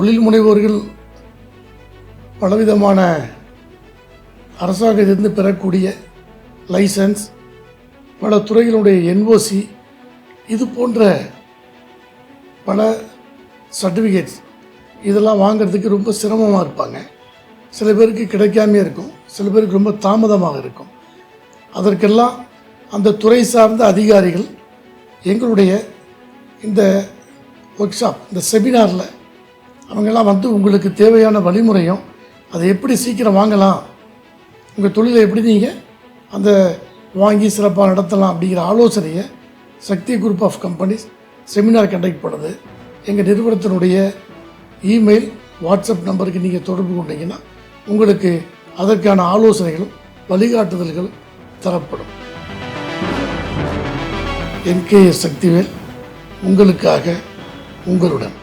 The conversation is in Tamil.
தொழில் முனைவோர்கள் பலவிதமான அரசாங்கத்திலிருந்து பெறக்கூடிய லைசன்ஸ், பல துறைகளுடைய என்ஓசி, இது போன்ற பல சர்டிஃபிகேட்ஸ் இதெல்லாம் வாங்கிறதுக்கு ரொம்ப சிரமமாக இருப்பாங்க. சில பேருக்கு கிடைக்காமே இருக்கும், சில பேருக்கு ரொம்ப தாமதமாக இருக்கும். அதற்கெல்லாம் அந்த துறை சார்ந்த அதிகாரிகள் எங்களுடைய இந்த ஒர்க் ஷாப், இந்த செமினாரில் அவங்கெல்லாம் வந்து உங்களுக்கு தேவையான வழிமுறையும் அதை எப்படி சீக்கிரம் வாங்கலாம், உங்கள் தொழிலை எப்படி நீங்கள் அந்த வாங்கி சிறப்பாக நடத்தலாம் அப்படிங்கிற ஆலோசனையை Sakthi group of companies seminar conduct பண்ணுது. எங்கள் நிறுவனத்தினுடைய இமெயில், வாட்ஸ்அப் நம்பருக்கு நீங்கள் தொடர்பு கொண்டீங்கன்னா உங்களுக்கு அதற்கான ஆலோசனைகளும் வழிகாட்டுதல்கள் தரப்படும். NKS சக்திவேல், உங்களுக்காக, உங்களுடன்.